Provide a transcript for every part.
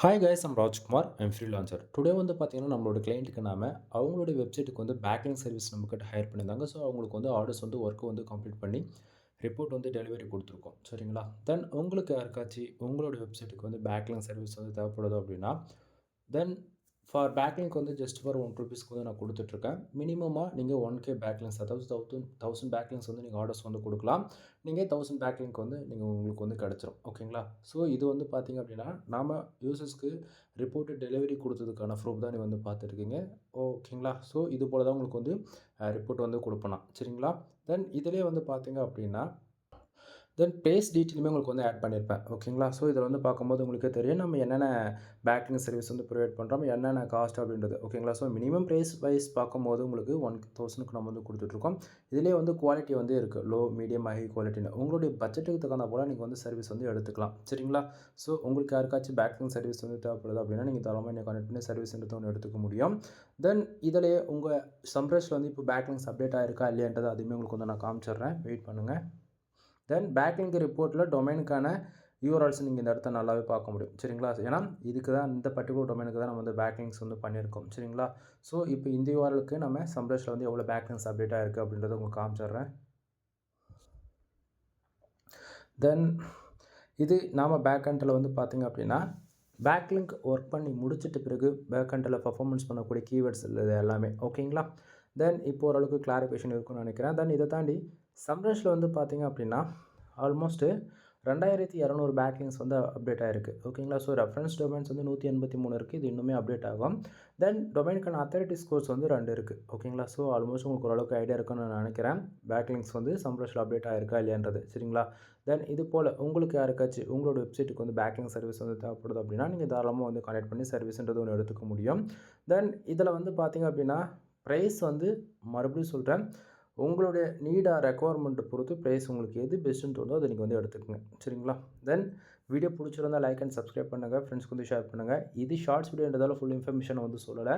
Hi guys, I'm Rajkumar. I'm freelancer. Today வந்து பார்த்தீங்கன்னா, நம்மளோட கிளையண்ட்டுக்கு அவங்களுடைய வெப்சைட்டுக்கு வந்து பேக்லிங் சர்வீஸ் நம்மக்கிட்ட ஹையர் பண்ணியிருந்தாங்க. ஸோ, அவங்களுக்கு வந்து ஆர்டர்ஸ் வந்து ஒர்க் வந்து கம்ப்ளீட் பண்ணி ரிப்போர்ட் வந்து டெலிவரி குடுத்துருக்கோம். சரிங்களா? தென் உங்களுக்கு யாருக்காச்சு உங்களுடைய வெப்சைட்டுக்கு வந்து பேக்லிங் சர்வீஸ் வந்து தேவைப்படுது அப்படின்னா, தென் ஃபார் பேக்லிங்க் வந்து ஜஸ்ட் ஃபார் ₹1 வந்து நான் குடுத்துட்ருக்கேன். மினிமமா நீங்க 1K பேக்லிங்க்ஸ் அதாவது 1000 பேக்லிங்க்ஸ் வந்து நீங்க ஆர்டர்ஸ் வந்து குடுக்கலாம். நீங்க 1000 பேக்லிங்க் வந்து உங்களுக்கு வந்து கிடைச்சிரும். ஓகேங்களா? ஸோ இது வந்து பார்த்தீங்க அப்படின்னா, நாம யூசர்ஸ்க்கு ரிப்போர்ட் டெலிவரி குடுத்ததுக்கான ப்ரூஃப் தான் நீங்க வந்து பார்த்துட்டுருக்கீங்க. ஓகேங்களா? ஸோ இது போல தான் உங்களுக்கு வந்து ரிப்போர்ட் வந்து குடுப்பேன் நான். சரிங்களா? தென் இதிலேயே வந்து பார்த்தீங்க அப்படின்னா தென் பேஸ் டீட்டெயிலுமே உங்களுக்கு வந்து ஆட் பண்ணியிருப்பேன். ஓகேங்களா? ஸோ இதில வந்து பார்க்கும்போது உங்களுக்கே தெரியும். நம்ம என்னென்ன பேக்கிங் சர்வீஸ் வந்து ப்ரொவைட் பண்ணுறோம், என்னென்ன காஸ்ட் அப்படின்றது. ஓகேங்களா? ஸோ மினிமம் பிரைஸ் வைஸ் பார்க்கும்போது உங்களுக்கு 1000க்கு நம்ம வந்து குடுத்துட்ருக்கோம். இதிலேயே வந்து குவாலிட்டி வந்து இருக்கு. லோ, மீடியம், ஹை குவாலிட்டின்னு. உங்களுடைய பட்ஜெட்டுக்கு தகுந்தா போல நீங்க வந்து சர்வீஸ் வந்து எடுத்துக்கலாம். சரிங்களா? ஸோ உங்களுக்கு யாருக்காச்சும் பேக்கிங் சர்வீஸ் வந்து தேவைப்படுது அப்படின்னா, நீங்க தாராளமா என்னை கான்டாக்ட் பண்ணி சர்வீஸ்ன்றது ஒண்ணு எடுத்துக்க முடியும். தென் இதிலேயே உங்க சம்ரஸ்ல வந்து இப்போ பேக்லிங்ஸ் அப்டேட் ஆயிருக்கா இல்லையான்றது அதுவுமே உங்களுக்கு வந்து நான் காமிச்சிடுறேன். வெயிட் பண்ணுங்க. தென் பேக்லிங்க் ரிப்போர்ட்டில டொமைனுக்கான யூஆர்எல்ஸ் நீங்க இந்த இடத்த நல்லாவே பார்க்க முடியும். சரிங்களா? ஏன்னா, இதுக்கு தான் இந்த பர்ட்டிகுலர் டொமைனுக்கு தான் நம்ம வந்து பேக்லிங்க்ஸ் வந்து பண்ணியிருக்கோம். சரிங்களா? ஸோ, இப்போ இந்த யூஆர்எல்க்கு நம்ம சம்ரஷ்ல வந்து எவ்வளோ பேக்லிங்க்ஸ் அப்டேட் ஆயிருக்கு அப்படின்றத உங்களுக்கு காமிச்சிடுறேன். தென் இது நாம பேக் எண்ட்ல வந்து பார்த்தீங்க அப்படின்னா, பேக்லிங்க் ஒர்க் பண்ணி முடிச்சிட்ட பிறகு பேக் எண்ட்ல பெர்ஃபார்மன்ஸ் பண்ணக்கூடிய கீவேர்ட்ஸ் இது எல்லாமே. ஓகேங்களா? தென் இப்போ ஓரளவுக்கு கிளாரிஃபிகேஷன் இருக்கும்னு நினைக்கிறேன். தென் இத தாண்டி சம்ரஷ்ல வந்து பார்த்தீங்க அப்படின்னா, ஆல்மோஸ்ட் 2200 பேக்லிங்க்ஸ் வந்து அப்டேட் ஆயிருக்கு. ஓகேங்களா? ஸோ ரெஃபரன்ஸ் டொமைன்ஸ் வந்து 183 இருக்கு. இது இன்னுமே அப்டேட் ஆகும். தென் டொமைனுக்கான அத்தாரிட்டி ஸ்கோர்ஸ் வந்து 2 இருக்கு. ஓகேங்களா? ஸோ ஆல்மோஸ்ட் உங்களுக்கு ஓரளவுக்கு ஐடியா இருக்குன்னு நான் நினைக்கிறேன். பேக்லிங்க்ஸ் வந்து சம்ரஷ்ல அப்டேட் ஆயிருக்கா இல்லையான்றது. சரிங்களா? தென் இது போல உங்களுக்கு யாருக்காச்சும் உங்களோட வெப்சைட்டுக்கு வந்து பேக்லிங்க் சர்வீஸ் வந்து தேவைப்படுது அப்படின்னா, நீங்க தாராளமா வந்து கான்டாக்ட் பண்ணி சர்வீஸ்ன்றது ஒண்ணு எடுத்துக்க முடியும். தென் இதில வந்து பார்த்தீங்க அப்படின்னா, பிரைஸ் வந்து மறுபடியும் சொல்றேன். உங்களுடைய நீட் ஆர் ரெக்வயர்மென்ட் பொறுத்து பிரைஸ் உங்களுக்கு எது பெஸ்ட்டுன்னு தோணுதோ அத நீங்க வந்து எடுத்துக்கங்க. சரிங்களா? தென் வீடியோ புடிச்சிருந்தா லைக் அண்ட் சப்ஸ்கிரைப் பண்ணுங்க. ஃப்ரெண்ட்ஸ்க்கு வந்து ஷேர் பண்ணுங்க. இது ஷார்ட்ஸ் வீடியோன்றதால ஃபுல் இன்ஃபர்மேஷன் வந்து சொல்லல.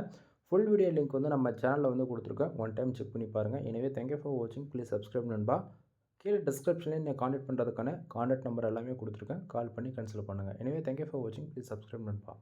ஃபுல் வீடியோ லிங்க் வந்து நம்ம சேனல்ல வந்து குடுத்துருக்கேன். ஒன் டைம் செக் பண்ணி பாருங்க. எனிவே தேங்க் யூ ஃபார் வாட்சிங். ப்ளீஸ் சப்ஸ்கிரைப் நண்பா. கீழ டிஸ்கிரிப்ஷன்ல என்ன கான்டாக்ட் பண்றதுக்கான கான்டாக்ட் நம்பர் எல்லாமே குடுத்துருக்கேன். கால் பண்ணி கன்சல்ட் பண்ணுங்க. எனிவே தேங்க் யூ ஃபார் வாட்சிங். ப்ளீஸ் சப்ஸ்கிரைப் நண்பா.